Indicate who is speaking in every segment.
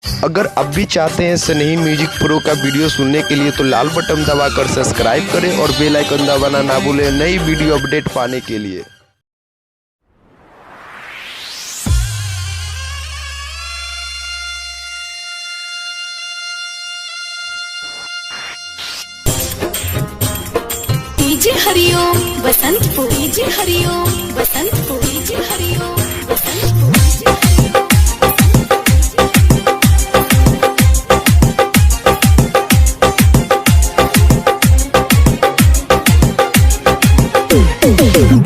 Speaker 1: अगर अब भी चाहते हैं सनही म्यूजिक प्रो का वीडियो सुनने के लिए तो लाल बटन दबाकर सब्सक्राइब करें और बेल आइकन दबाना ना भूलें नई वीडियो अपडेट पाने के लिए।
Speaker 2: DJ Hariom Basantpur, DJ Hariom Basantpur, DJ Hariom Basantpur.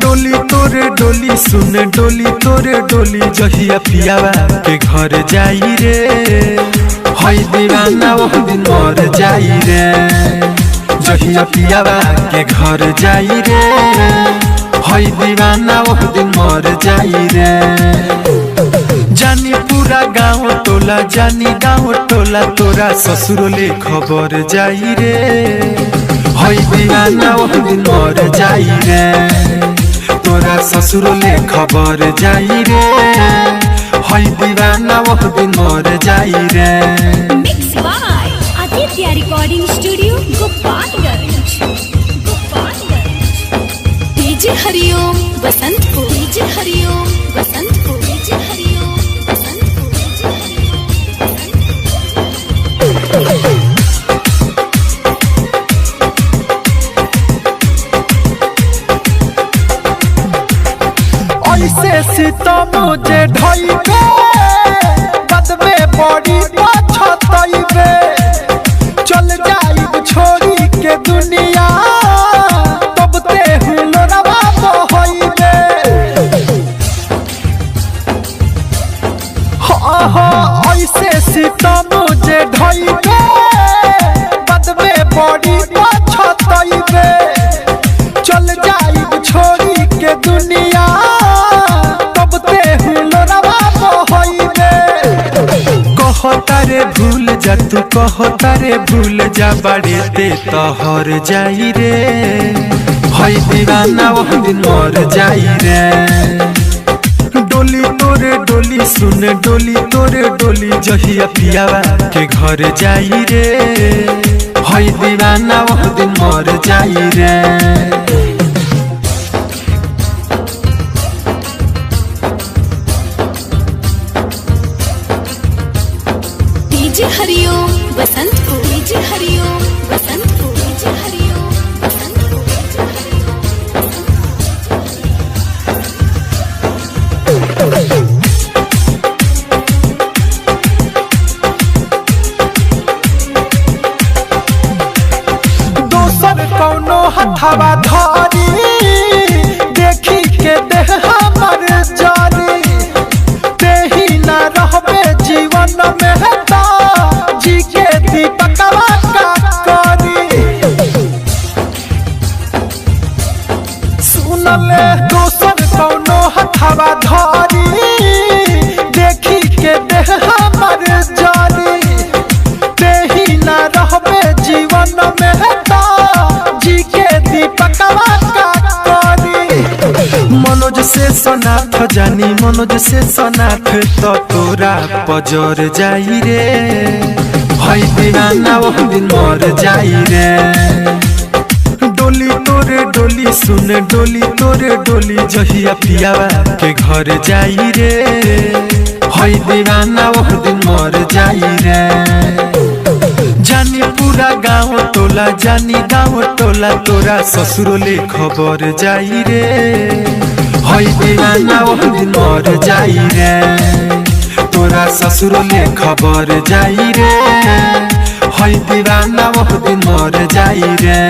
Speaker 3: डोली तोरे डोली सुन डोली तोरे डोली जहिया पियावा के घर जाई रे, हई दीवाना वो दिन मर जाई रे। जहिया पियावा के घर जाई रे, हई दीवाना वो दिन मर जाई रे। जानी पूरा गाँव टोला, जानी गाँव टोला तोरा ससुरोले खबर जाई रे, हई दीवाना वो दिन मर जाई रे। तोरा ससुरोले खबर जाई रे, हई दीवाना वो दिन मर जाई रे।
Speaker 2: Mix by Aditya recording studio Gopalganj, Gopalganj. DJ Hariom Basantpur, DJ Hariom Basantpur, DJ Hariom Basantpur, DJ Hariom.
Speaker 3: ऐसे सीतम जे ढइबे बदबे बड़ी पछतइबे, चल जाइब छोड़ी के दुनिया तब ते हुलरवा बहइबे। हाँ ऐसे सीतम जे ढइबे बदबे बड़ी पछतइबे, चल जाइब छोड़ी के दुनिया कहतारे भूल जा तू, कहतारे भूल जा बड़े ते तोहर जाई रे, हई दीवाना वो दिन मर जाई रे। डोली तोरे डोली सुन डोली तोरे डोली जहिया पियावा के घर जाई रे, हई दीवाना वो दिन मर जाई रे।
Speaker 2: DJ Hariom Basantpur, DJ Hariom Basantpur, DJ Hariom Basantpur, DJ हरिओम।
Speaker 3: दोसर कौनो हथवा धारी देखी के देह हमर जारी, तेही न रहबे जीवन में जी के दीपकवा का करी। सुनले दोसर कौनो हथवा धारी देखी के देह हमर जारी, तेही न रहबे जीवन में जी के दीपकवा का करी। मनोज से सनाथ जानी मनोज से सनाथ तो तोरा पजर जाई रे, हई दीवाना वो दिन मर जाई रे। डोली तोरे डोली सुन डोली तोरे डोली जहिया पियावा के घर जाई रे, हई दीवाना वो दिन मर जाई रे। जानी पूरा गाँव टोला, जानी गाँव टोला तोरा ससुरोले खबर जाई रे, हई दीवाना वो दिन मर जाई रे। तोरा ससुरोले खबर जाई रे, हई दीवाना वो दिन मर जाई रे।